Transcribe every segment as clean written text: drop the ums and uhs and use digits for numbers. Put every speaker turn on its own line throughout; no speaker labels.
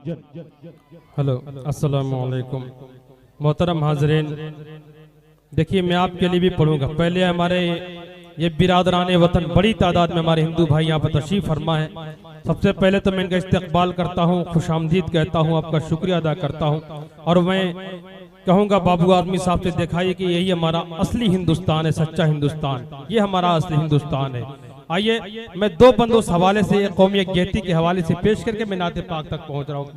Hello, अस्सलाम वालेकुम। मोहतरम हाज़रीन, देखिए मैं आपके लिए भी पढ़ूंगा। पहले हमारे ये बिरादरान वतन बड़ी तादाद में हमारे हिंदू भाई यहाँ पर तशरीफ फरमा है। सबसे पहले तो मैं इनका इस्तकबाल करता हूँ, खुशामदीद कहता हूँ, आपका शुक्रिया अदा करता हूँ। और मैं कहूँगा बाबू आदमी साहब से दिखाइए कि यही हमारा असली हिंदुस्तान है, सच्चा हिंदुस्तान, ये हमारा असली हिंदुस्तान है। आइए मैं दो बंदों उस हवाले से, कौमी यकजहती के हवाले से पेश करके मैं नाते पाक तक पहुँच रहा हूँ।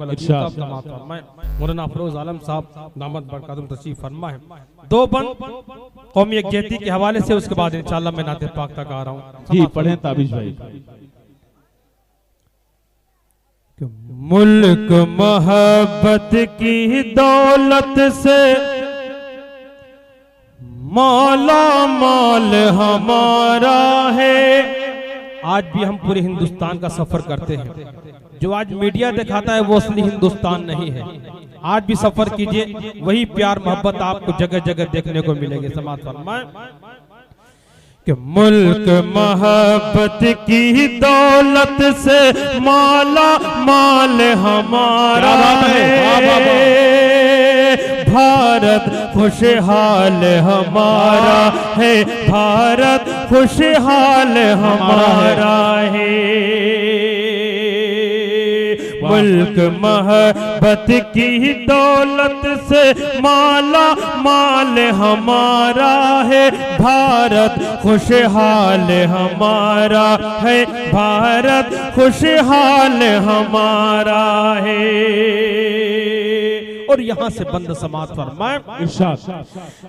मौलाना अफरोज आलम साहब दामद बरकातुहू तशरीफ फरमा है। दो बंद कौमी यकजहती के हवाले से, उसके बाद इंशाअल्लाह मैं नाते पाक तक आ रहा हूँ।
जी पढ़ें ताबिश भाई।
मुल्क मोहब्बत की दौलत से माला माल हमारा है। आज भी हम पूरे हिंदुस्तान का सफर करते हैं। जो आज मीडिया दिखाता है वो असली हिंदुस्तान नहीं है। आज भी सफर कीजिए, वही प्यार मोहब्बत आपको जगह जगह देखने को मिलेगी। समाज फरमाएं कि मुल्क मोहब्बत की दौलत से माला माल हमारा है। भारत खुशहाल हमारा है, भारत खुशहाल हमारा है। मुल्क मोहब्बत की दौलत से माला माल हमारा है। भारत खुशहाल हमारा है, भारत खुशहाल हमारा है। और यहाँ से बंद समाज फरमाए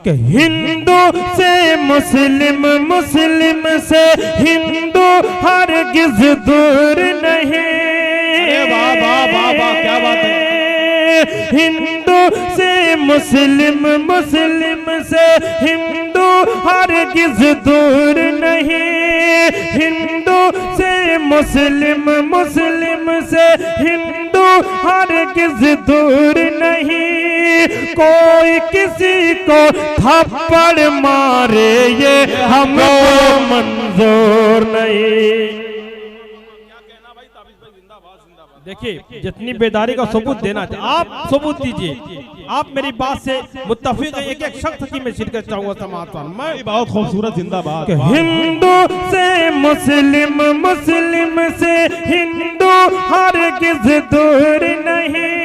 कि हिंदू से मुस्लिम, मुस्लिम से हिंदू हरगिज़ दूर नहीं। क्या बात है। हिंदू से मुस्लिम, मुस्लिम से हिंदू हरगिज़ दूर नहीं। हिंदू से मुस्लिम, मुस्लिम से हिंदू हरगिज़ दूर नहीं। कोई किसी को थप्पड़ मारे ये हमको मंजूर नहीं। देखिए जितनी बेदारी का सबूत देना चाहिए आप सबूत दीजिए। आप मेरी बात से मुत्तफिक है। एक एक शख्स की मैं शिरकत चाहूंगा समाज पर। मैं
बहुत खूबसूरत जिंदाबाद।
हिंदू से मुस्लिम, मुस्लिम से हिंदू हरगिज़ दूर नहीं।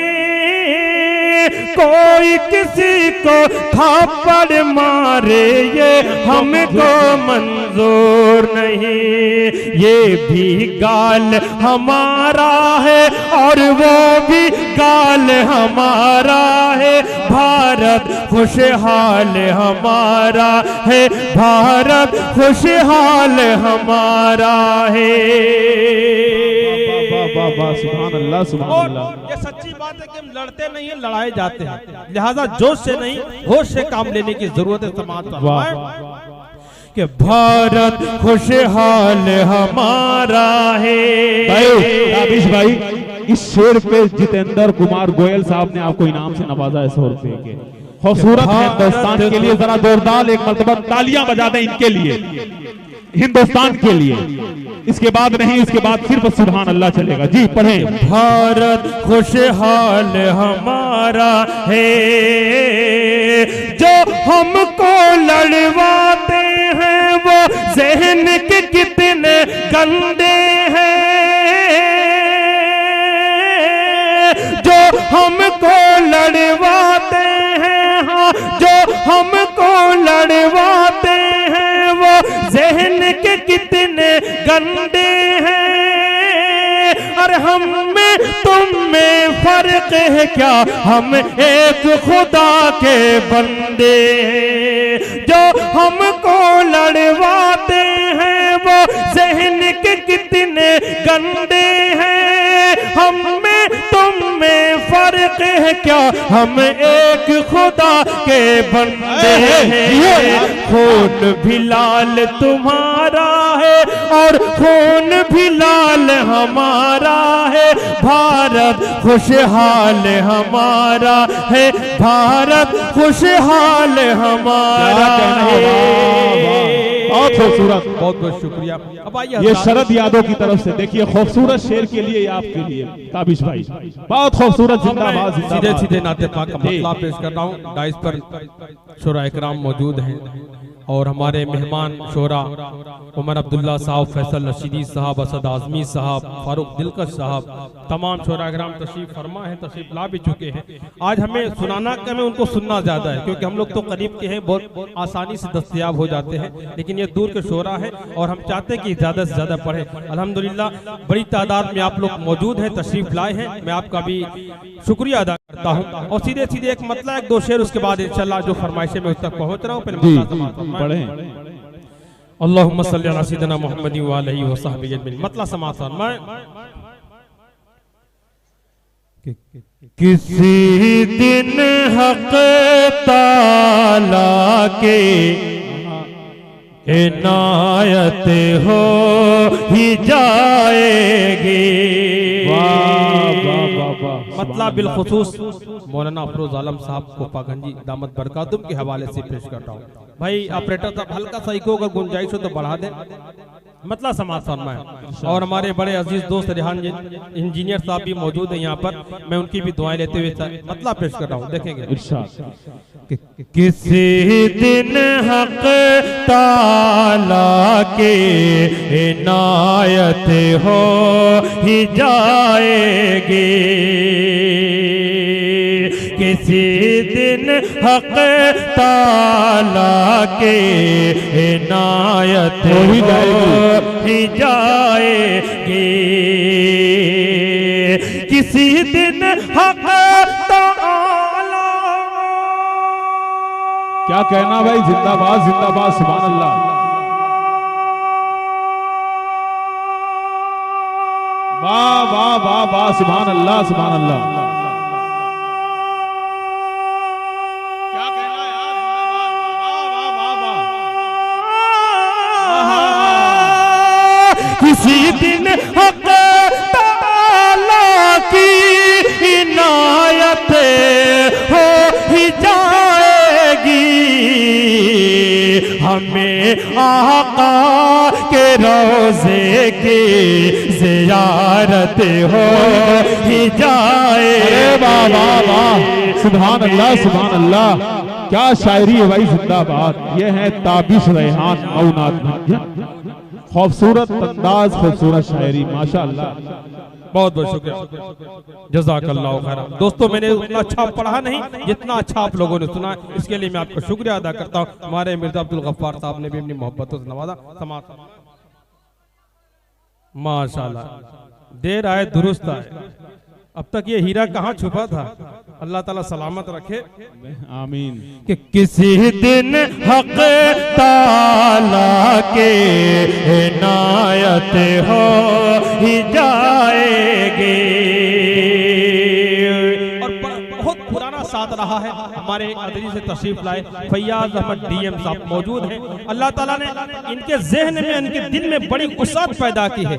कोई किसी को थप्पड़ मारे ये हमको मंजूर नहीं। ये भी गाल हमारा है और वो भी गाल हमारा है। भारत खुशहाल हमारा है, भारत खुशहाल हमारा है।
सुभान अल्लाह, सुभान अल्लाह।
ये सच्ची बात है कि हम लड़ते नहीं है, लड़ाए जाते हैं। लिहाजा जोश से नहीं होश से काम लेने की जरूरत है समाज पर। कि भारत खुशहाल हमारा है।
भाई इस शेर पे जितेंद्र कुमार गोयल साहब ने आपको इनाम से नवाजा है 100 रुपए के। खूबसूरत हिंदुस्तान के लिए जरा जोरदार एक मर्तबा तालियां बजा दें इनके लिए, हिंदुस्तान के लिए। इसके बाद नहीं, इसके बाद सिर्फ सुभान अल्लाह चलेगा। जी पढ़ें।
भारत खुशहाल हमारा है। जो हमको लड़वाते हैं वो ज़हन के कितने गंदे हैं। जो हमको लड़वाते हैं, हाँ जो हमको लड़वाते हैं वो ज़हन के कितने गंदे हैं। और हम में तुम में फर्क है क्या, हम एक खुदा के बंदे हैं। जो हमको लड़वाते हैं वो ज़हन के कितने गंदे हैं। हम में तुम में फर्क है क्या, हम एक खुदा के बंदे हैं। खून भी लाल तुम्हारा है और खून भी लाल हमारा है। भारत खुशहाल हमारा है, भारत खुशहाल हमारा है।
बहुत खूबसूरत।
बहुत बहुत शुक्रिया। अब आइए
ये
हजरात,
शरद यादव की तरफ से देखिए खूबसूरत शेर के लिए आपके लिए ताबिश भाई बहुत खूबसूरत। जिंदाबाद
सीधे
जिंदाबाद।
सीधे नाते पाक का
जी।
मतला पेश कर रहा हूँ। डाइस पर शोरा इकराम मौजूद हैं और हमारे मेहमान शोरा उमर अब्दुल्ला साहब, फैसल रशीदी साहब, असद आजमी साहब, फारूक दिलकश साहब, तमाम शोरा इकराम तशरीफ फरमा है, तशरीफ ला भी चुके हैं। आज हमें सुनाना कम है, उनको सुनना ज्यादा है, क्योंकि हम लोग तो करीब के हैं, बहुत आसानी से दस्तयाब हो जाते हैं, लेकिन ये दूर के शोरा है और हम चाहते हैं कि ज्यादा से ज्यादा पढ़े। अल्हम्दुलिल्लाह बड़ी तादाद में आप लोग मौजूद हैं, तशरीफ लाए हैं, मैं आपका भी शुक्रिया अदा करता हूँ। और सीधे सीधे एक मतला एक दो शेर, उसके बाद इंशाल्लाह जो फरमाइशें मैं उस तक पहुँच रहा हूँ।
जी
पहले मतला समाअत फरमाएं।
पढ़ें।
अल्लाहुम्मा सल्ली अला सय्यिदिना मुहम्मदिन व आलिहि व सहबिहि अजमईन। मतला समाअत फरमाएं। किसी दिन हक ताला के इनायत हो ही जाएगी। मतलब बिलखुसूस मौलाना अफरोज आलम साहब को पागंजी दामत बरकातुम के हवाले से पेश कर रहा हूँ। भाई ऑपरेटर साहब हल्का सा इको अगर गुंजाइश हो तो बढ़ा दें। मतलब समाज फरमाएं। और हमारे बड़े अजीज दोस्त रेहान इंजीनियर साहब भी मौजूद है यहाँ पर, मैं उनकी भी दुआएं लेते हुए मतलब पेश कर रहा हूँ। देखेंगे किसी दिन हक ताला के इनायत हो ही जाएगी। किसी दिन हक ताला के इनायत हो ही जाएगी। किसी दिन हक ताला।
क्या कहना भाई, जिंदाबाद जिंदाबाद, सुभान अल्लाह। वाह वाह वाह वाह, सुभान अल्लाह सुभान अल्लाह। क्या कहना यार, जिंदाबाद, वाह वाह वाह वाह।
किसी दिन हक ताला की इनायत हो ही जाएगी। हमें आका के रोज़े की ज़ियारत हो ही जाए।
वाह वाह वाह, सुभान अल्लाह सुभान अल्लाह। क्या शायरी है भाई, जिंदाबाद। ये है ताबिश रेहान मौनाथ भंजन। खूबसूरत अंदाज, खूबसूरत शायरी, माशाअल्लाह।
बहुत बहुत शुक्रिया, जज़ाकल्लाहु खैरन। दोस्तों मैंने उतना अच्छा पढ़ा नहीं जितना अच्छा आप लोगों ने सुना, इसके लिए मैं आपका शुक्रिया अदा करता हूँ। हमारे मिर्जा अब्दुल गफ्फार साहब ने भी अपनी मोहब्बतों से नवाजा। समाज माशाल्लाह, देर आए दुरुस्त आए। अब तक ये हीरा कहाँ छुपा था, अल्लाह ताला सलामत रखे,
आमीन।
कि किसी दिन हक ताला के इनायत हो ही जाएगी। और बहुत पुराना साथ रहा है हमारे अदरी से तशरीफ लाए फैयाज अहमद डीएम साहब मौजूद हैं। अल्लाह ताला ने इनके ज़हन में, इनके दिल में बड़ी वुसअत पैदा की है,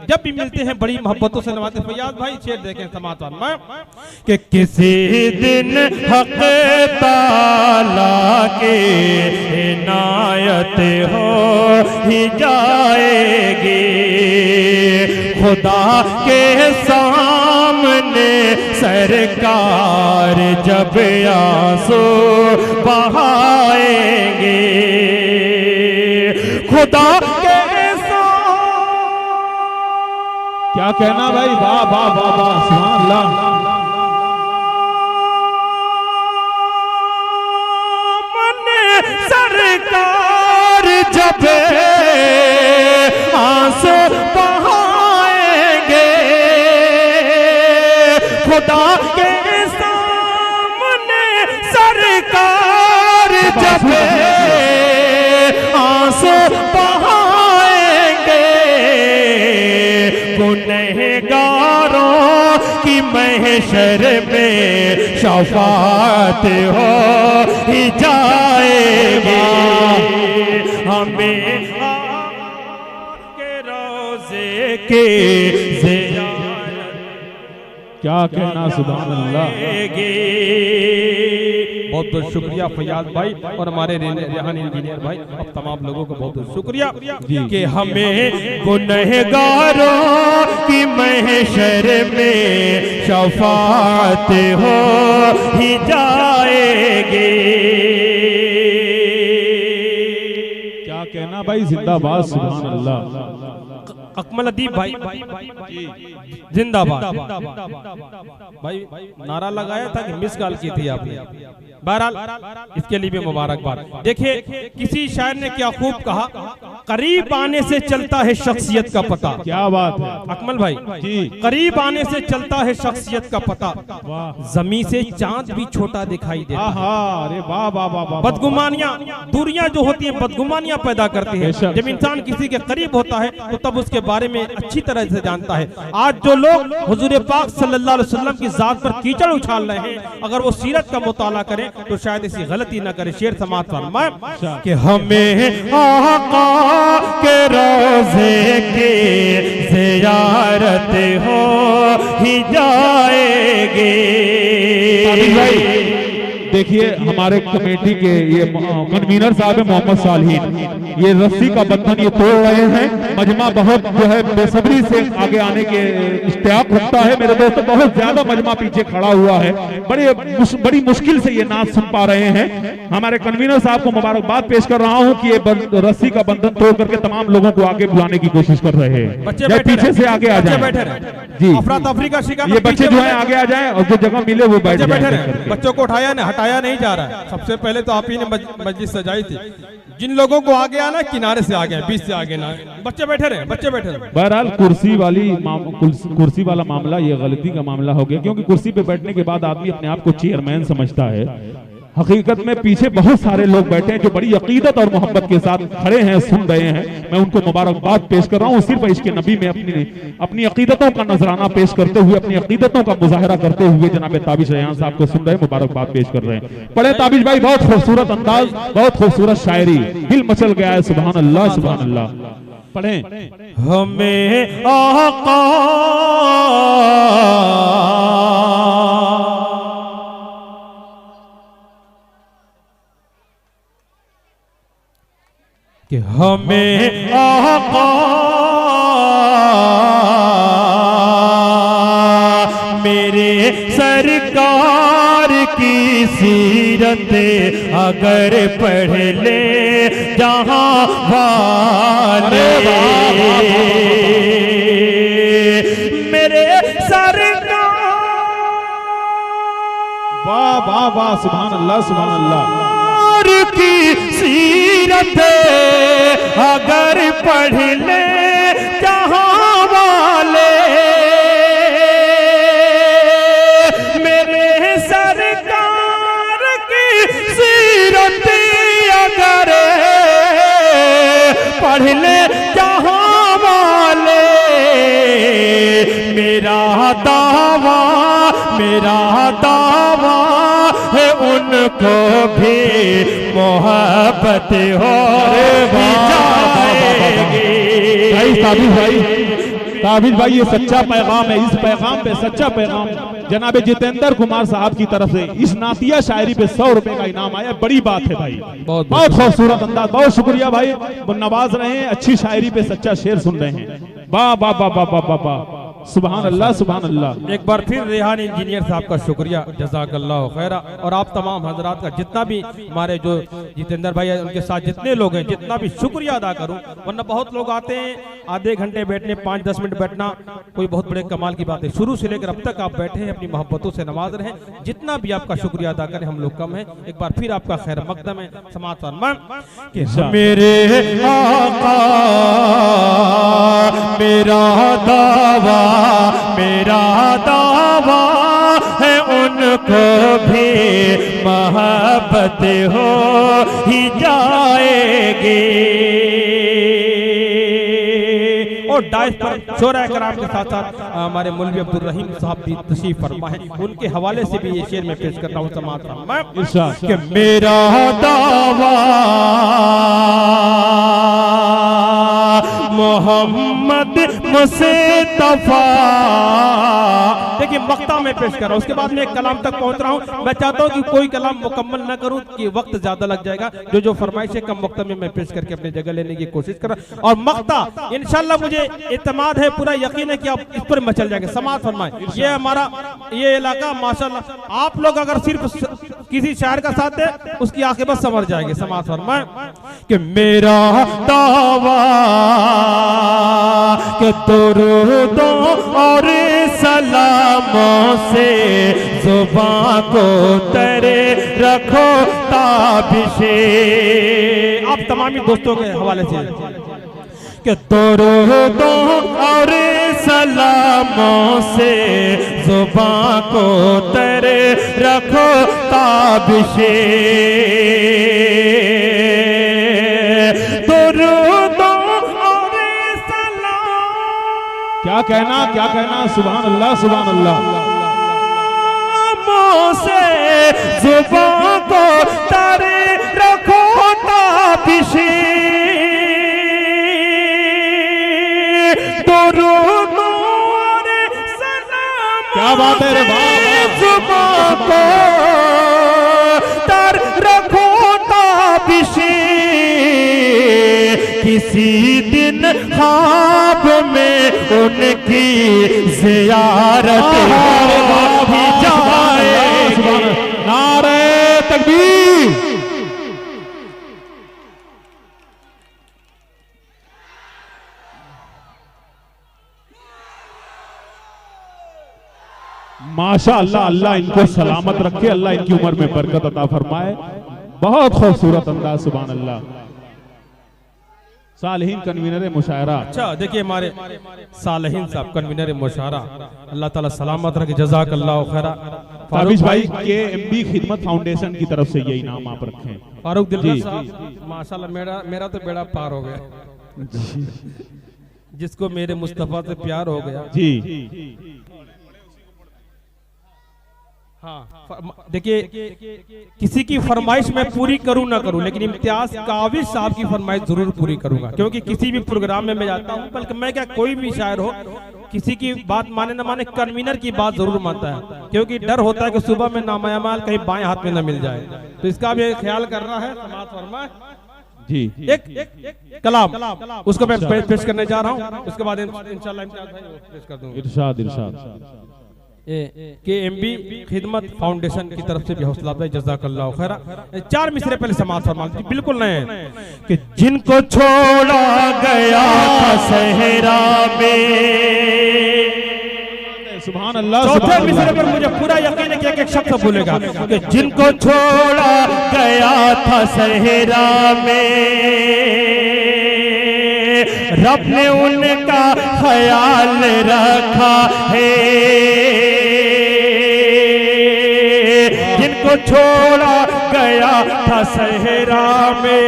जब भी मिलते हैं बड़ी मोहब्बतों से नवाजते। फैयाज भाई शेर देखें समाचार में कि किसी दिन हक ताला के इनायत हो ही जाएगी। खुदा के सामने सरकार जब आंसू बहाएंगे। खुदा के
क्या कहना भाई, वाह वाह वाह वाह, सुभान अल्लाह।
सरकार जब आंसू बहाएंगे। खुदा के सामने सरकार जब आंसू बहाएंगे। गुनहगारों की महशर में शफाअत हो ही जाएगी। हमें के रोज़े के ज़ियारत
क्या कहना, सुभान अल्लाह।
बहुत बहुत शुक्रिया फैयाज भाई और हमारे रेहान इंजीनियर भाई, अब तमाम लोगों को बहुत बहुत शुक्रिया कि हमें गुनहगारों की महशर में शफाअत हो ही जाएगी।
क्या कहना भाई, जिंदाबाद, सुभान अल्लाह।
अकमल अदीब भाई जिंदाबाद भाई, नारा लगाया था कि मिस कॉल की थी आपने, बहरहाल इसके लिए भी मुबारकबाद। देखिए किसी शायर ने क्या खूब कहा, करीब आने से चलता है शख्सियत का पता।
क्या बात है
अकमल भाई
जी,
करीब आने से चलता है शख्सियत का पता, जमी से चांद भी छोटा दिखाई देता है।
अरे वाह वाह वाह वाह।
बदगुमानियां, दूरियां जो होती हैं बदगुमानियां पैदा करती हैं। जब इंसान किसी के करीब होता है तो तब उसके बारे में अच्छी तरह से जानता है। आज जो लोग हुजूर पाक सल्लल्लाहु अलैहि वसल्लम की जात पर कीचड़ उछाल रहे हैं, अगर वो सीरत का मुताला करें तो शायद ऐसी गलती न करें। शेर समात फरमाए कि हमें आका के रोज़े की ज़ियारत हो ही जाएगी।
देखिए हमारे कमेटी के ये कन्वीनर साहब है मोहम्मद सालिहीन, ये रस्सी का बंधन ये तोड़ रहे हैं। मजमा बहुत जो है बेसब्री से आगे आने के इश्तियाक रखता है। मेरे दोस्तों बहुत ज्यादा मजमा पीछे खड़ा हुआ है, बड़ी मुश्किल से ये नाच सुन पा रहे हैं। हमारे कन्वीनर साहब को मुबारकबाद पेश कर रहा हूँ कि ये रस्सी का बंधन तोड़ करके तमाम लोगों को आगे बुलाने की कोशिश कर रहे हैं।
बच्चे
पीछे से आगे आ जाए जी,
अफरा तफरी का शिकार,
ये बच्चे जो है आगे आ जाए और जो जगह मिले वो बैठ जाए।
बच्चों को उठाया नहीं, हटाया नहीं जा रहा है। सबसे पहले तो आप ही ने मस्जिद सजाई थी। जिन लोगों को आगे आना किनारे से आगे, बीच से आगे ना, बच्चे बैठे रहे, बच्चे बैठे रहे।
बहरहाल कुर्सी वाला मामला ये गलती का मामला हो गया, क्योंकि कुर्सी पे बैठने के बाद आदमी अपने आप को चेयरमैन समझता है। हकीकत में पीछे बहुत सारे लोग बैठे हैं जो बड़ी अकीदत और मोहब्बत के साथ खड़े हैं, सुन रहे हैं। मैं उनको मुबारकबाद पेश कर रहा हूँ। सिर्फ इश्क़ नबी में अपनी अकीदतों का नजराना पेश करते हुए, अपनी अकीदतों का मुजाहरा करते हुए जनाब ताबिश रेहान साहब को सुन रहे हैं, मुबारकबाद पेश कर रहे हैं। पढ़े ताबिश भाई, बहुत खूबसूरत अंदाज, बहुत खूबसूरत शायरी, दिल मचल गया है। सुभान अल्लाह, सुभान अल्लाह। पढ़ें।
हमें आका कि हमें आका मेरे सरकार की सीरत अगर पढ़ ले जहां वाले, मेरे सरकार,
वाह वाह वाह, सुभान अल्लाह, सुभान अल्लाह
की सीरत अगर पढ़ ले जहां वाले, मेरे सरकार की सीरत अगर पढ़ ले जहां वाले, मेरा दावा है उनको भी मोहब्बत हो जाएगी।
ताबिश भाई ये सच्चा पैगाम है। इस पैगाम पे सच्चा पैगाम जनाब जितेंद्र कुमार साहब की तरफ से इस नातिया शायरी पे 100 रुपए का इनाम आया। बड़ी बात है भाई, बहुत खूबसूरत अंदाज, बहुत शुक्रिया भाई, नवाज रहे हैं। अच्छी शायरी पे सच्चा शेर सुन रहे हैं। वाह वाह वाह वाह वाह वाह, सुभान अल्लाह, सुभान अल्लाह।
एक बार फिर रेहान इंजीनियर साहब का शुक्रिया, जज़ाकल्लाहु खैरा। और आप तमाम हजरात का, जितना भी हमारे जो जितेंद्र भाई है उनके साथ जितने लोग हैं, जितना भी शुक्रिया अदा करूं। वरना बहुत लोग आते हैं आधे घंटे बैठने, 5-10 मिनट बैठना कोई बहुत बड़े कमाल की बात है। शुरू से लेकर अब तक आप बैठे हैं, अपनी मोहब्बतों से नवाज रहे हैं। जितना भी आपका शुक्रिया अदा करें हम लोग कम है। एक बार फिर आपका खैर मकदम है। समाअत फरमाएं कि मेरे आका मेरा दावा है उनको भी मोहब्बत हो ही जाएगी। और डाइस पर शोरा कराम के साथ साथ हमारे मौलवी अब्दुल रहीम साहब भी तशरीफ फरमा है। उनके हवाले से भी ये शेर में पेश करता हूँ। समाअत फरमाएं कि मेरा दावा मोहम्मद मुस्तफा। देखिए मक्ता में पेश कर रहा हूं, उसके बाद मैं एक कलाम तक पहुंच रहा हूं। मैं चाहता हूं कि कोई कलाम मुकम्मल ना करूं कि वक्त ज्यादा लग जाएगा। जो फरमाइश है कम वक्त में मैं पेश करके अपनी जगह लेने की कोशिश कर रहा। और मक्ता इंशाल्लाह मुझे इत्मीनान है, पूरा यकीन है कि आप इस पर मचल जाएंगे। समाज फरमाए, ये हमारा ये इलाका माशाल्लाह, आप लोग अगर सिर्फ किसी शायर का साथ दे उसकी आखिरत समझ जाएंगे। समाज फरमाए कि मेरा दावा कि दुरूदों और सलामों से जुबान को तेरे रखो ताबिशे। आप तमामी दोस्तों के हवाले से कि दुरूदों और सलामों से जुबान को तेरे रखो ताबिशे। दुरूदों और सलाम,
क्या कहना सुभान अल्लाह सुभान अल्लाह।
से जुबान को तेरे रखो ताबिशे।
क्या बात है रे बाबा।
जुबान को तर रखो ताबिशे। किसी दिन ख्वाब में उनकी ज़ियारत हो जाए।
नारे तकबीर। माशाअल्लाह, अल्लाह इनको सलामत रखे, अल्लाह इनकी उम्र में बरकत अता फरमाए। बहुत खूबसूरत अंदाज, सुभान अल्लाह। सालहीन कन्वीनर मुशायरा।
अच्छा देखिए हमारे सालहीन साहब कन्वीनर मुशायरा, अल्लाह ताला सलामत रखे, जज़ाकल्लाह खैरा।
फारूक भाई के एमबी खिदमत फाउंडेशन की तरफ से ये इनाम आप रखें।
फारूक दिलबर साहब माशाल्लाह, मेरा तो बेड़ा पार हो गया। जिसको मेरे मुस्तफा से प्यार हो गया
जी।
हाँ देखिए, किसी की फरमाइश मैं पूरी करूं ना करूं, लेकिन इम्तियाज काविश साहब की फरमाइश जरूर पूरी करूंगा। क्योंकि किसी भी प्रोग्राम में मैं जाता हूं, बल्कि मैं क्या कोई भी शायर हो, किसी की बात माने ना माने कन्वीनर की बात जरूर मानता है। क्योंकि डर होता है कि सुबह में नामायामाल कहीं बाएं हाथ में ना मिल जाए, तो इसका भी ख्याल कर रहा है। समाज फरमाए
जी।
एक कलाम उसको मैं पेश करने जा रहा हूँ, उसके बाद इंशाल्लाह पेश कर दूंगा।
इरशाद इरशाद।
KMB खिदमत फाउंडेशन की तरफ से भी हौसला अफजाई, जज़ाकल्लाह खैरा। 4 मिसरे पहले समाज फरमा बिल्कुल नए कि जिनको छोड़ा गया सहरा में।
सुभान अल्लाह।
चौथे मिसरे पर मुझे पूरा यकीन है कि एक एक शब्द बोलेगा कि जिनको छोड़ा गया था सहरा में, रब ने उनका ख्याल रखा है। जिनको छोड़ा गया था सहरा में,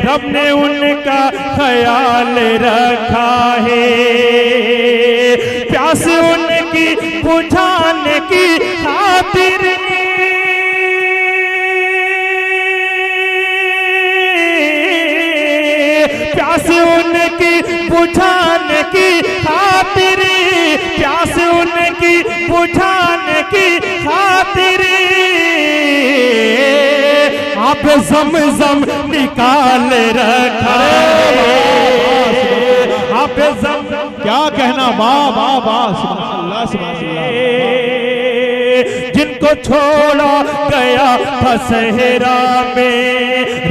रब ने उनका ख्याल रखा है। प्यास उनकी बुझाने की खातिर, प्यास उनकी बुझाने की खातिर, प्यास उनकी बुझाने की खातिर आप ज़म-ज़म निकाल रखा है। आप ज़म
क्या कहना, वाह वाह वाह, सुभान अल्लाह सुभान अल्लाह।
जिनको छोड़ा गया था सहरा में,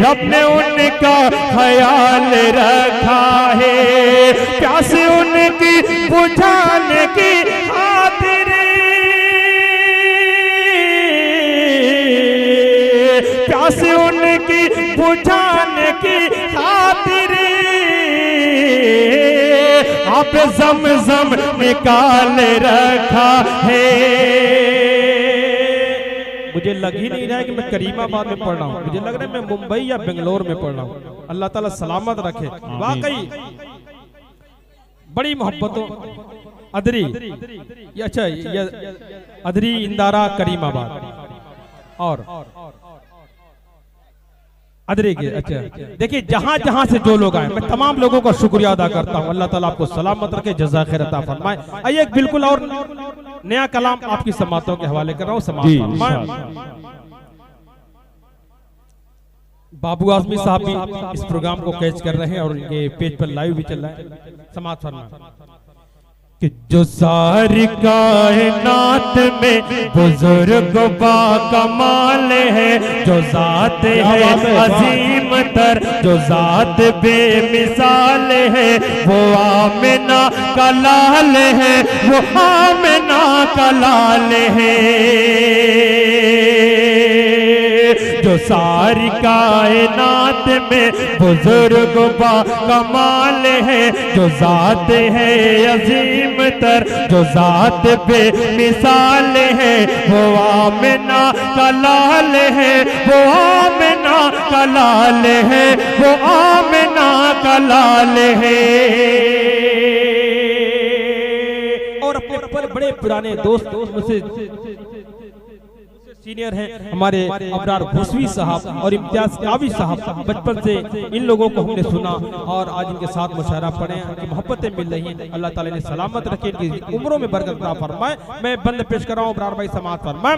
रब ने उनका ख्याल रखा है। प्यास उनकी बुझाने की खातिर, प्यास उनकी बुझाने की खातिर आप ज़म-ज़म निकाल रखा है। मुझे लग ही नहीं रहा है कि मैं करीमाबाद में पढ़ रहा हूँ, मुझे लग रहा है मैं मुंबई या बेंगलोर में पढ़ रहा हूँ। अल्लाह ताला सलामत रखे। वाकई बड़ी मोहब्बतों अदरी, ये अच्छा ये अदरी इंदारा करीमाबाद। और अदरे के। अच्छा देखिए, जहां जहां से जो लोग आए, मैं तमाम लोगों का शुक्रिया अदा करता हूं। अल्लाह ताला आपको सलामत रखे, जज़ा खैर अता फरमाए। आइए एक बिल्कुल और नया कलाम आपकी समातों के हवाले कर रहा हूं, समात फरमाए। बाबू आजमी साहब भी इस प्रोग्राम को कैच कर रहे हैं और ये पेज पर लाइव भी चल रहा है। समात फरमाए कि जो सारी कायनात में बुजुर्ग बा कमाल है, जो जात है अजीम तर, जो जात बेमिसाल है, वो आमिना का लाल है, वो आमिना का लाल है। जो सारी कायनात में बुजुर्ग बा कमाल है, जो जात है अजीम तर, जो जात बेमिसाल है, वो आमिना का लाल है, वो आमिना का लाल है, वो आमिना का लाल है। और अपने बड़े पुराने दोस्त मुझसे सीनियर हैं हमारे अबरार भूसवी साहब और इम्तियाज कावी साहब, बचपन से इन लोगों को हमने सुना और आज इनके साथ मुशायरा पढ़े कि मोहब्बतें मिल रही हैं। अल्लाह ताला ने सलामत रखे, इनकी उम्रों में बरकत अता फरमाए। मैं बंद पेश कर रहा हूँ अबरार भाई समात फरमाए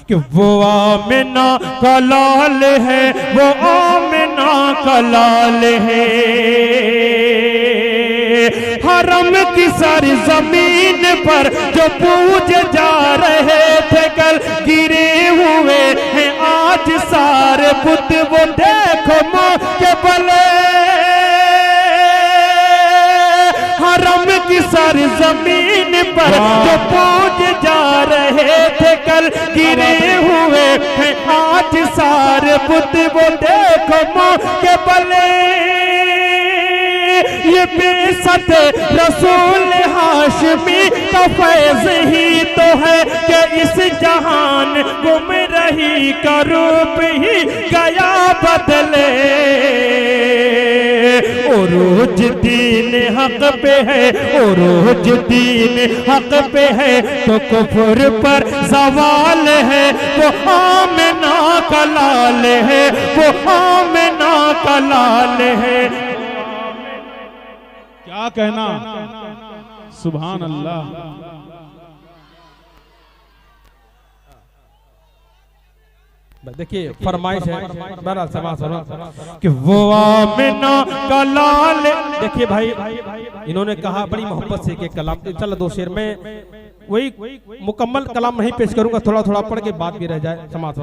कि वो आमिना का लाल है, वो आमिना का लाल है। हरम की सारी जमीन पर जो पूजे जा रहे थे, कल गिरे हुए हैं आज सारे बुत, वो देखो मौके बले। हरम की सारी जमीन पर जो पूजे जा रहे थे, कल गिरे हुए हैं आज सारे बुत, वो देखो मौके बले। ये बेसत रसूल हाशमी का फैज़ ही तो है कि इस जहान गुम रही का रूप ही गया बदले। उरूज दीन हक पे है, उरूज दीन हक पे है, तो कुफ्र पर सवाल है, वो आमिना का लाल है, वो आमिना का लाल है।
क्या कहना, सुभान अल्लाह।
देखिए फरमाइश है बहरहाल समाज कि वो आमिना का लाल। देखिए भाई, इन्होंने कहा बड़ी मोहब्बत से कि कलाम, चल दो शेर में वही मुकम्मल कलाम नहीं पेश करूंगा, थोड़ा थोड़ा पढ़ के बात भी रह जाए। समाज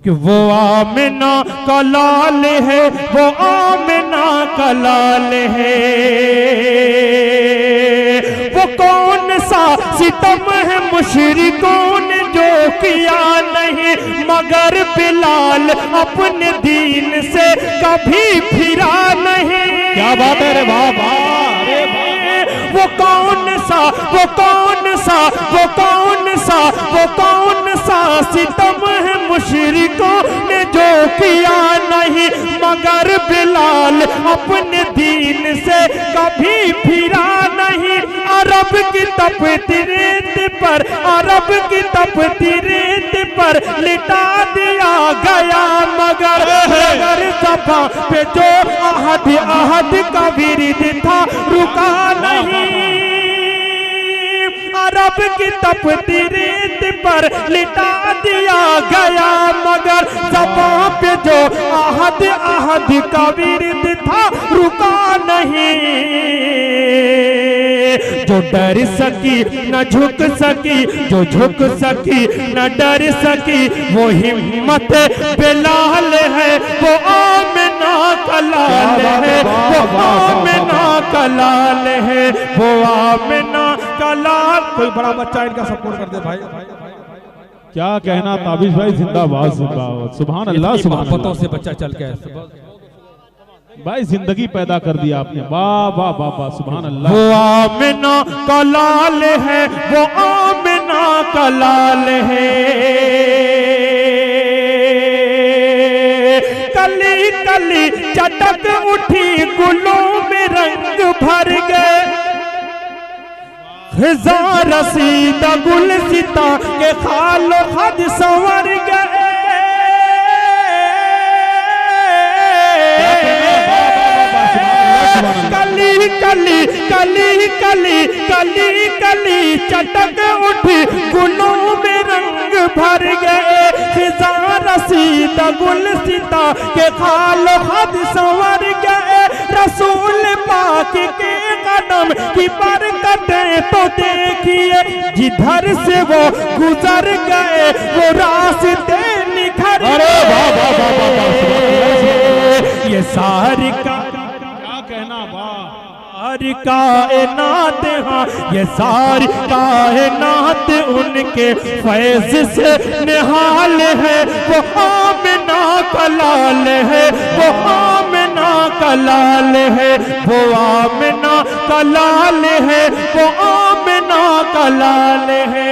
कि वो आमिना का लाल है, वो आमिना का लाल है। वो कौन सा सितम है मुशरिकों ने जो किया नहीं, मगर बिलाल अपने दीन से कभी फिरा नहीं।
क्या बात है रे बाबा, अरे
वो कौन सा, वो कौन सा, वो कौन सा, वो कौन सा सितम है मुशरिकों ने जो किया नहीं, मगर बिलाल अपने दीन से कभी फिरा नहीं। अरब की तपती रेत पर, अरब की तपती रेत पर लिटा दिया गया, मगर सफा पे जो अहद अहद का विरिद था रुका नहीं। अरब की तपती रेत पर लिटा दिया गया, मगर सफा पे जो अहद अहद का विरिद था रुका नहीं। जो डर सकी न झुक सकी, जो झुक सकी न डर सकी, वो हिम्मत बिलाल है, वो आमिना का लाल है, वो आमिना का लाल है, वो आमिना का लाल। कोई बड़ा बच्चा इनका सपोर्ट कर दे भाई।
क्या कहना ताबिश भाई, जिंदाबाद जिंदाबाद, सुभान अल्लाह, सुभान अल्लाह।
से बच्चा चल के
भाई जिंदगी पैदा कर दिया आपने, वाह वाह वाह वाह, सुभान अल्लाह।
वो आमिना का लाल है, वो आमिना का लाल है। कली कली चटक उठी, गुलों में रंग भर गए, हजार रसीदा गुलसिता के खालो हद संवर गए। कली कली कली कली कली कली चटक उठी गुलों में रंग भर गए खिजा रसीदा गुल सीता के खालो हद संवर गए रसूल पाक के कदम की बरकतें तो देखिए जिधर से वो गुजर गए वो रास्ते निखर ये सारी का
क्या कहना वाह
सारी कायनात हाँ ये सारी कायनात उनके फैज से निहाल है वो आमिना का लाल है वो आमिना का लाल है वो आमिना का लाल है वो आमिना का लाल है।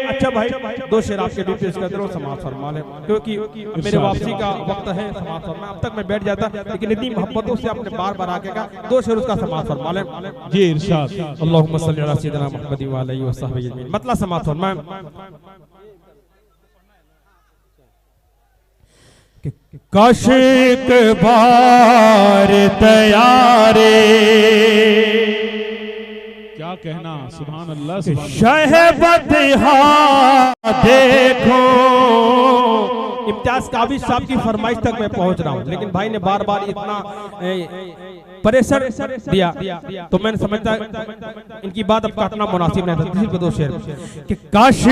अच्छा भाई दो शेर आपके बीच पेश कर दो समाज फरमा ले क्योंकि मेरे वापसी का वक्त है समाज फरमा अब तक मैं बैठ जाता लेकिन इतनी मोहब्बतों से आपने बार बार आके कहा दो शेर उसका समाज फरमा ले
जी इरशाद
अल्लाहुम्मा सल्ली अला सय्यिदिना मुहम्मद व आलिहि व सहबिहि अजमईन मतलब समाज फरमा काश एक बार तैयारे
क्या कहना सुभान अल्लाह सुभान
शहबत देखो इम्तियाज काबिज साहब की फरमाइश तक मैं पहुंच रहा हूं लेकिन भाई ने बार बार इतना प्रेशर दिया तो मैंने समझता इनकी बात अब काटना मुनासिब नहीं था सिर्फ दो शेर कि काश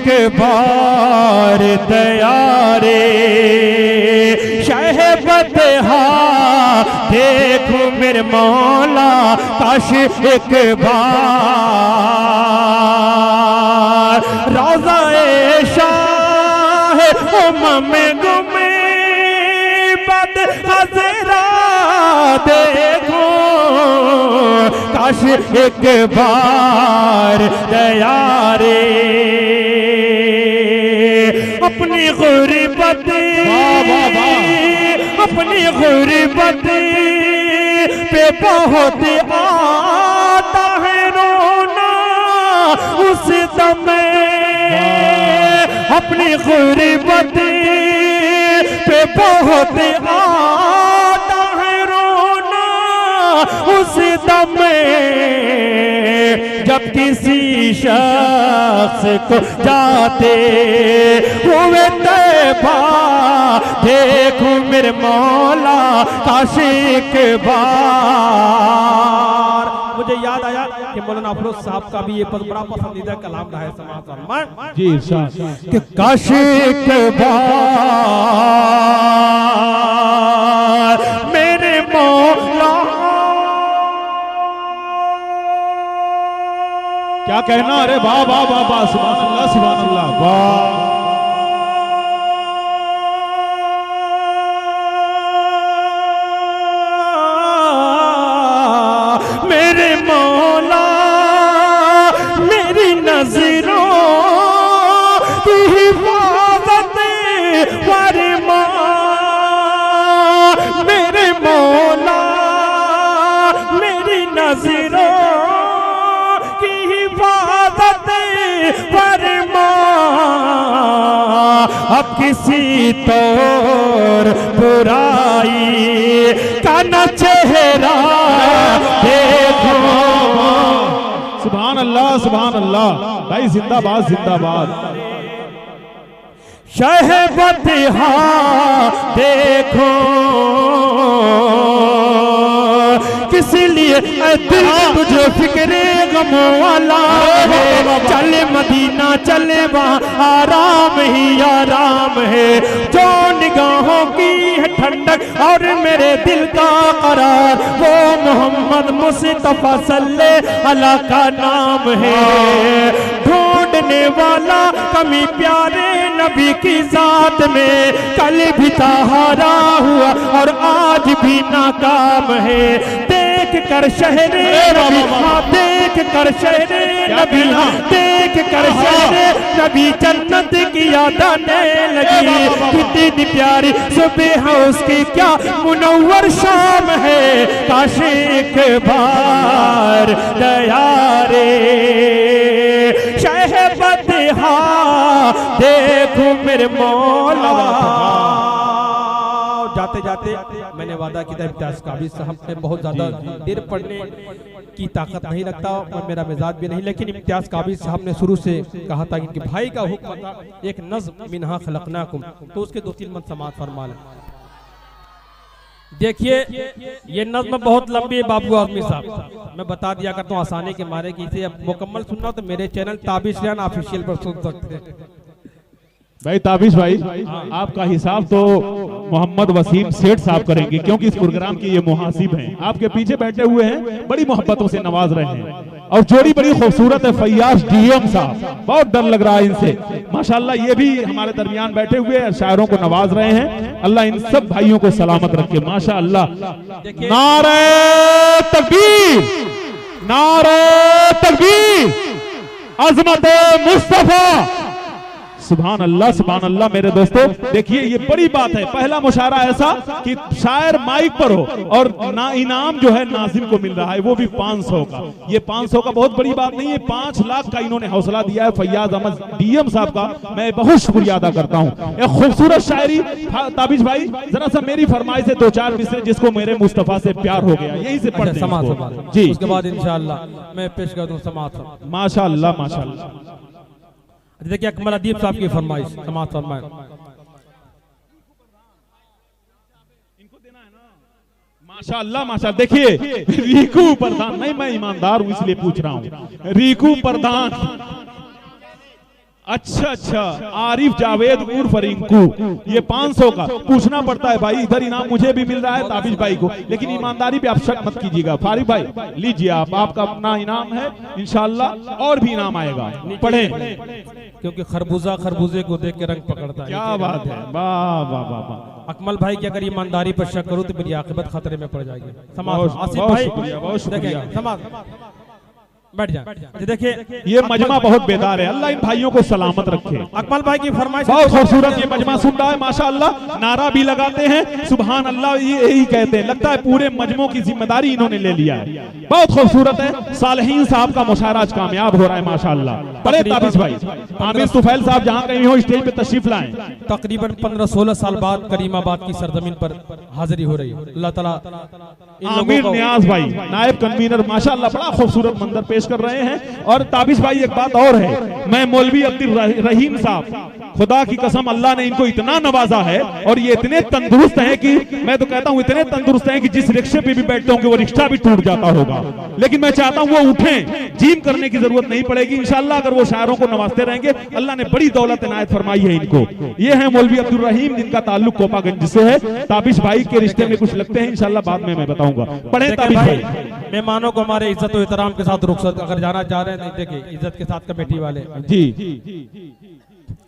के बार तैयारे शहबत देखो मेरे मौला काश एक बार रोज़ा-ए शाह उम्म गुमे बद हज़रा देखो काश एक बार तैयारे अपनी गुर्बत अपनी गुर्बत पे बहुत आता है रोना उस दम अपनी गुर्बत पे बहुत आता है रोना उस दम जब किसी शख्स को जाते हुए तैबा देखो मेरे मौला काश एक बार मुझे याद आया कि मौलाना अफरोज साहब का भी ये बड़ा पसंदीदा कलाम रहा है समाज फरमा
जी इरशाद
कि काश एक बार मेरे मौला
क्या कहना अरे वाह वाह वाह वाह सुभान अल्लाह वाह
मेरे मौला मेरी नजरों की हिफाजत फरमा मेरे मौला मेरी नजरों की हिफाजत फरमा अब किसी तौर बुराई का न चेहरा देखो
सुभान अल्लाह भाई जिंदाबाद जिंदाबाद
शहबत देखो किस लिए दिल तुझे फिक्रे गमों वाला है चले मदीना चले वहाँ आराम ही आराम है जो निगाहों की है ठंडक और मेरे दिल का करार वो मोहम्मद मुस्तफा सल्लल्लाहु अलैहि का नाम है ढूंढने वाला कमी प्यारे नबी की जात में कल भी सहारा हुआ और आज भी नाकाम है देख कर शहरे नबी देख कर शहरे नबी देख कर शहरे नबी जन्नत की याद आने लगी कितनी प्यारी सुबह है उसकी क्या मुनव्वर शाम है काश एक बार दयारे शहबत देखो मेरे मौला जाते जाते मैंने वादा किया इम्तियाज काबिज साहब ने बहुत ज्यादा देर पढ़ने की ताकत नहीं रखता और मेरा मिजाज भी नहीं, लेकिन इम्तियाज काबिज साहब ने शुरू से कहा था कि भाई का हुक्म था एक नज़्म मिन्हा खलकनाकुम, तो उसके 2-3 मन समाअत फरमा लें। देखिए ये नज़्म बहुत लंबी है बाबू आजमी साहब, मैं बता दिया करता हूँ आसानी के मारे कि इसे अब मुकम्मल सुनना तो मेरे चैनल ताबिश रियान ऑफिशियल पर सुन सकते हैं।
भाई ताबिश भाई, आपका हिसाब तो मोहम्मद वसीम सेठ साहब करेंगे, क्योंकि इस प्रोग्राम के ये मुहासिब हैं, आपके पीछे बैठे हुए हैं, बड़ी मोहब्बतों से नवाज रहे हैं और जोड़ी बड़ी खूबसूरत है। फैयाज डीएम साहब, बहुत डर लग रहा है इनसे, माशाल्लाह ये भी हमारे दरमियान बैठे हुए शायरों को नवाज रहे हैं। अल्लाह इन सब भाइयों को सलामत रखे माशाल्लाह। नारे तकबीर, नारे तकबीर, अजमत मुस्तफा, सुभान अल्लाह सुभान अल्लाह। मेरे दोस्तों देखिए ये बड़ी बात है, पहला मुशायरा ऐसा कि शायर माइक पर हो और ना इनाम जो है नाजिम को मिल रहा है, वो भी 500 का। ये 500 का बहुत बड़ी बात नहीं है, 5 लाख का इन्होंने हौसला दिया है फैयाज अहमद डीएम साहब का, मैं बहुत शुक्रिया अदा करता हूँ। एक खूबसूरत शायरी ताबिश भाई, जरा सा मेरी फरमाइश से 2-4 मिसरे जिसको मेरे मुस्तफा से प्यार हो गया, यही से पढ़ते हैं जी,
उसके बाद इंशाअल्लाह मैं पेश कर दूं समाअत।
माशाअल्लाह माशाअल्लाह।
देखिए अकमल अदीब साहब की फरमाइश समाअत फरमाएं।
माशाअल्लाह माशाअल्लाह। देखिए रीकू प्रधान, नहीं मैं ईमानदार हूं इसलिए पूछ रहा हूं, रीकू प्रधान, अच्छा अच्छा, आरिफ जावेद उर्फ रिंकू, ये 500 का पूछना पड़ता है भाई, इधर इनाम मुझे भी मिल रहा है ताबिश भाई को, लेकिन ईमानदारी पे आप शक मत कीजिएगा। फारिक भाई लीजिए आप, आपका अपना इनाम है, इंशाल्लाह और भी इनाम आएगा, पढ़े,
क्योंकि खरबूजा खरबूजे को देख के रंग पकड़ता है।
क्या बात है, वाह वाह वाह वाह।
अकमल भाई की अगर ईमानदारी पर शक करूं तो मेरी आखिरत खतरे में पड़ जाएगी।
बहुत शुक्रिया, बहुत शुक्रिया।
बैठ जाए। देखिए
ये मजमा बहुत बेदार है, अल्लाह इन भाइयों को सलामत रखे।
अकमल भाई की फरमाइश
बहुत खूबसूरत ये मजमा सुन रहा है माशाअल्लाह, नारा भी लगाते हैं सुभान अल्लाह, यही कहते हैं, लगता है पूरे मजमों की जिम्मेदारी इन्होंने ले लिया है। बहुत खूबसूरत है, सालहीन साहब का मुशायरा आज कामयाब हो रहा है माशाअल्लाह। बड़े ताबिश भाई, आमिर तुफैल साहब जहां कहीं हो स्टेज पे तशरीफ लाएं।
तकरीबन 15-16 साल बाद करीमाबाद की सरजमीन पर हाजिरी हो रही है। अल्लाह ताला
आमिर नियाज भाई नायब कन्वीनर माशाअल्लाह बड़ा खूबसूरत मंजर पेश कर रहे हैं। और ताबिश भाई एक बात और है, मैं मौलवी अब्दुल रहीम साहब, खुदा की कसम अल्लाह ने इनको इतना नवाजा है और ये इतने तंदुरुस्त हैं कि मैं तो कहता हूं इतने तंदुरुस्त हैं कि जिस रिक्शे पे भी बैठते होंगे वो रिक्शा भी टूट जाता होगा, लेकिन मैं चाहता हूं वो उठें, जिम करने की जरूरत नहीं पड़ेगी इंशाअल्लाह। अगर वो शायरों को नवाजते रहेंगे, अल्लाह ने बड़ी दौलत इनायत फरमाई है इनको। ये है मौलवी अब्दुल रहीम जिनका ताल्लुक कोपागंज से है। ताबिश भाई के रिश्ते में कुछ लगते हैं इंशाअल्लाह, बाद में मैं बताऊंगा। पढ़े ताबिश भाई।
मेहमानों को हमारे इज्जत और एहतराम के साथ रुखसत अगर जाना चाह रहे हैं, देखिए इज्जत के साथ कमेटी वाले
जी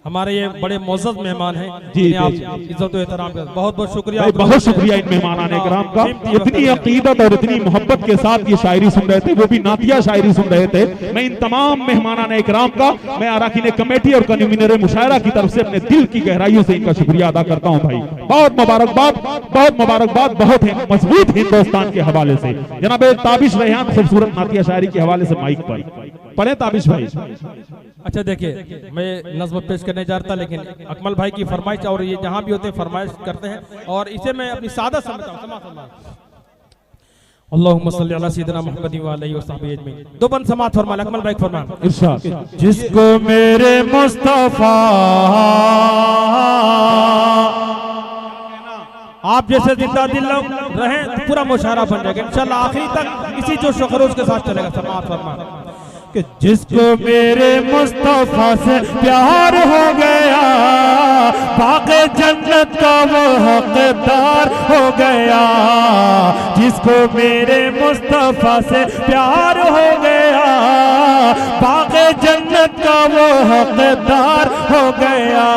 हमारे ये बड़े मोअज़्ज़ज़ मेहमान हैं
जी,
आप इज्जत और एहतराम का बहुत बहुत शुक्रिया।
बहुत शुक्रिया इन मेहमानाने किराम का, इतनी अकीदत और इतनी मोहब्बत के साथ ये शायरी सुन रहे थे, वो भी नातिया शायरी सुन रहे थे। मैं इन तमाम मेहमानाने किराम का, मैं अराकीन कमेटी और कन्वीनर मुशायरा की तरफ से अपने दिल की गहराइयों से इनका शुक्रिया अदा करता हूँ भाई। बहुत मुबारकबाद, बहुत मुबारकबाद, बहुत मजबूत हिंदुस्तान के हवाले से। जनाब ताबिश रेहान खूबसूरत नातिया शायरी के हवाले से माइक पर पढ़े ताबिश भाई।
अच्छा देखिए मैं नज़्म पेश करने जा रहा था, लेकिन अकमल भाई की फरमाइश, और ये जहां भी होते हैं फरमाइश करते हैं, और इसे मैं अपनी सादा समझता हूं। अल्लाहुम्मा सल्ली अला सय्यिदिना मुहम्मद व अलैहि वसहबिहि अजमईन। दो बंद समाअत फरमा अकमल भाई फरमा, जिसको मेरे मुस्तफा आप जैसे जिंदा दिल रहे तो पूरा मुशायरा बन जाएगा इंशाअल्लाह, आखिरी तक इसी जो शखरोज के साथ चलेगा। समाअत फरमा कि जिसको मेरे मुस्तफा से प्यार हो गया, बाक़े जन्नत का वो हकदार हो गया। जिसको मेरे मुस्तफा से प्यार हो गया, बाक़े जन्नत का वो हकदार हो गया।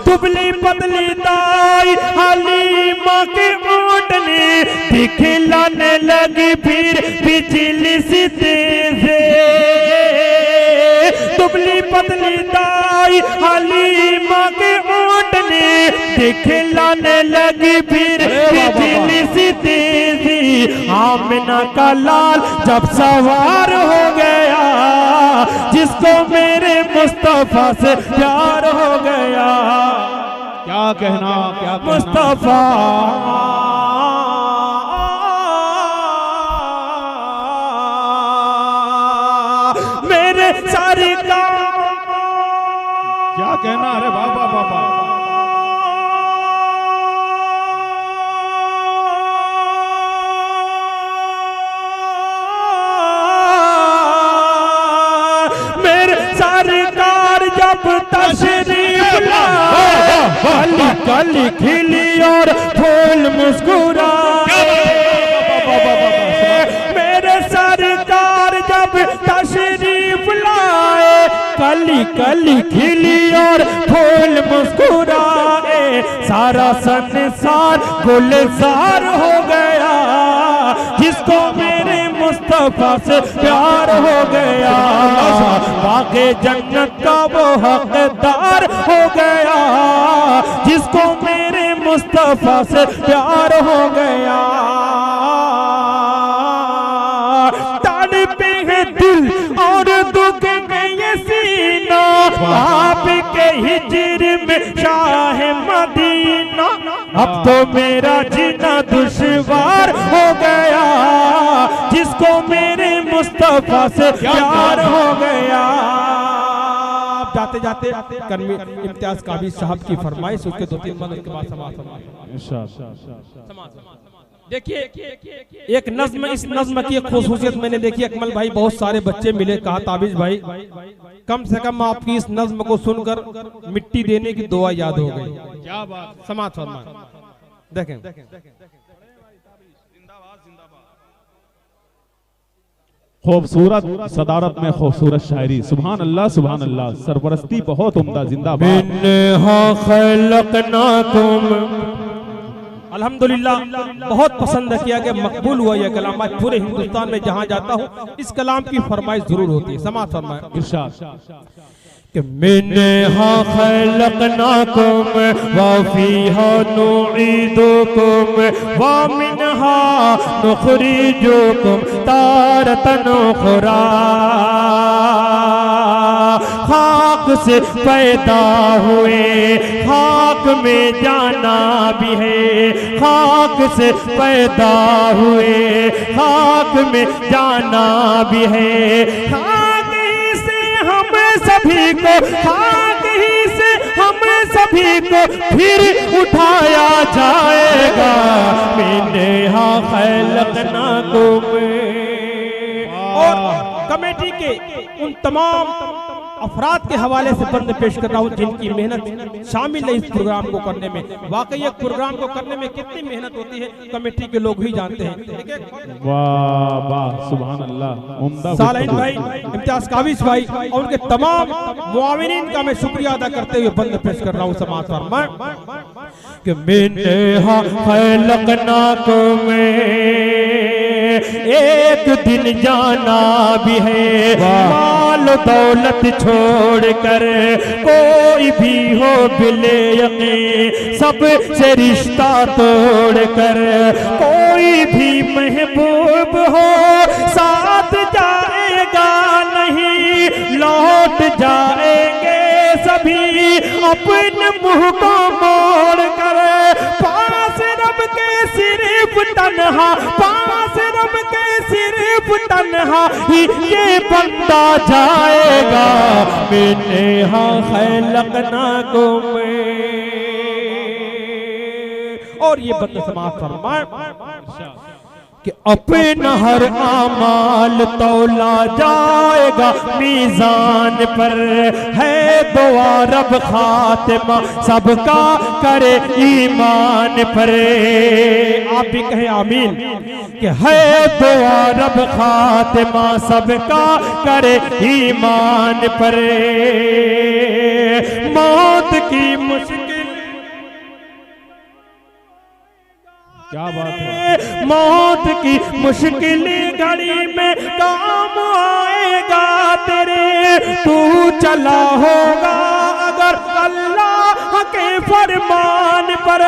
दुबली पतली दाई हलीमा के ओटने दिखलाने लगी फिर बिजली सी तेज। दुबली पतली दाई हलीमा के ओटने दिखलाने लगी फिर बिजली सी तेज। आमिना का लाल जब सवार हो गया, जिसको मेरे मुस्तफा से प्यार हो गया।
क्या कहना, क्या कहना।
मुस्तफा मेरे सरकार,
क्या कहना। अरे बाबा बाबा,
मेरे सरकार जब तशरीफ लाए, कली कली खिली और फूल मुस्कुराए। मेरे सरकार जब तशरीफ लाए, कली कली खिली और फूल मुस्कुराए। सारा संसार गुलजार हो गया, जिसको मेरे मुस्तफा से प्यार हो गया। बाक़े जन्नत का वो हकदार हो गया, जिसको मेरे मुस्तफा से प्यार हो गया। तड़पे है दिल और दुख में ये सीना, आपके हिज्र में शाह मदीना। अब तो मेरा जीना दुश्वार हो गया, जिसको मेरे मुस्तफा से प्यार हो गया। जाते जाते कर्मी इम्तियाज काबी साहब की फरमाइश, उसके 2-3 बार उसके बाद समाज। देखिए एक नज्म, इस नज्म की एक खुसूसियत मैंने देखी अकमल भाई, बहुत सारे बच्चे मिले, कहा ताबिज भाई कम से कम आपकी इस नज्म को सुनकर मिट्टी देने की दुआ याद हो गई।
क्या बात।
समाज फरमाए, देखें
खूबसूरत सदारत में खूबसूरत शायरी। सुभान अल्लाह, सुभान अल्लाह। सरपरस्ती बहुत उम्दा, जिंदाबाद।
अल्हम्दुलिल्लाह बहुत पसंद किया गया, मकबूल हुआ यह कलाम। आज पूरे हिंदुस्तान में जहां जाता हूं इस कलाम की फरमाइश जरूर होती है। समाज फरमाए
इरशाद
कि मिन्हा खलकनाकुम व फीहा नुईदुकुम व मिन्हा नुखरिजुकुम तारतन उखरा। खाक से पैदा हुए, खाक में जाना भी है। खाक से पैदा हुए, खाक में जाना भी है। खाक ही से हम सभी को, खाक ही से हम सभी को फिर उठाया जाएगा। मैंने हाँ खलकनाकुम। और कमेटी के उन तमाम अफराद के हवाले से बंद पेश कर रहा हूँ जिनकी मेहनत शामिल है इस प्रोग्राम को करने में। वाकई एक प्रोग्राम को करने में कितनी मेहनत होती है कमेटी के लोग ही जानते हैं।
वाह वाह, सुभान अल्लाह। उम्दा
सालाइन भाई, इम्तियाज काबिज भाई और उनके तमाम मुआविनीन का मैं शुक्रिया अदा करते हुए बंद पेश कर रहा हूँ समाज फरमाए कि मैंने खलकनाकुम एक दिन जाना भी है। माल दौलत छोड़ कर कोई भी हो बिले यकीन, सब से रिश्ता तोड़ कर कोई भी महबूब हो साथ जाएगा नहीं, लौट जाएंगे सभी अपने मुंह को मोड़ कर। पास रब के सिर्फ तन्हा, पास रब के सिर्फ तन्हा ही ये बंदा जाएगा। मैंने हाँ खलकनाकुम। और ये बंदा समाज फरमाए कि अपना हर आमाल तौला जाएगा मीज़ान पर। है दुआ रब खातिमा सबका करे ईमान पर। आप भी कहें आमीन कि है दुआ रब खातिमा सबका करे ईमान पर। मौत की मुश्किल,
क्या बात है।
मौत की मुश्किल घड़ी में काम आएगा तेरे। तू चला होगा अगर अल्लाह के फरमान पर।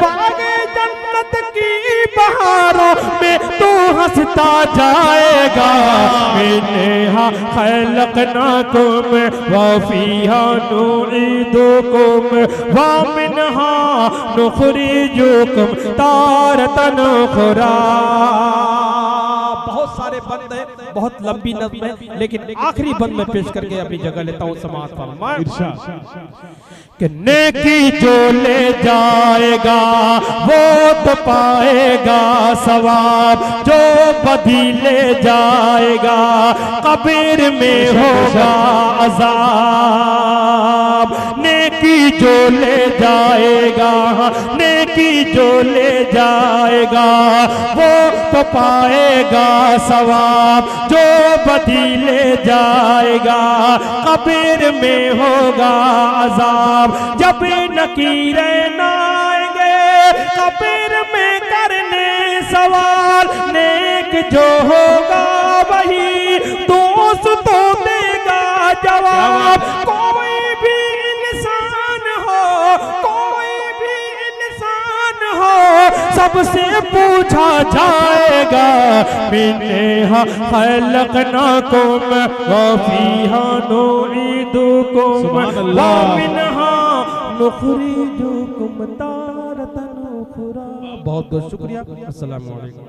बागे जन्नत की बहारों में तू हंसता जाएगा। मिन्हा खलकनाकुम व फीहा नुईदुकुम व मिन्हा नुखरिजुकुम तारतन उखरा। बहुत सारे बंद हैं, बहुत लंबी नज़्म है, लेकिन आखिरी बंद में पेश करके अपनी जगह लेता हूँ। समाअत फरमाएं कि नेकी जो ले जाएगा वो तो पाएगा सवाब, जो बदी ले जाएगा कब्र में होगा अजाब। नेकी जो ले जाएगा, नेकी जो ले जाएगा वो तो पाएगा सवाब, जो बदी ले जाएगा कब्र में होगा अजाब। जब नकीरे न आएंगे कब्र में करने सवाल, नेक जो होगा वही दोस्तों देगा जवाब। कोई भी इंसान हो, कोई भी इंसान हो, सबसे पूछा जाएगा। मिन्हा खलकनाकुम व फीहा नुईदुकुम व मिन्हा नुखरिजुकुम तारतन उखरा। बहुत बहुत शुक्रिया। अस्सलामु अलैकुम।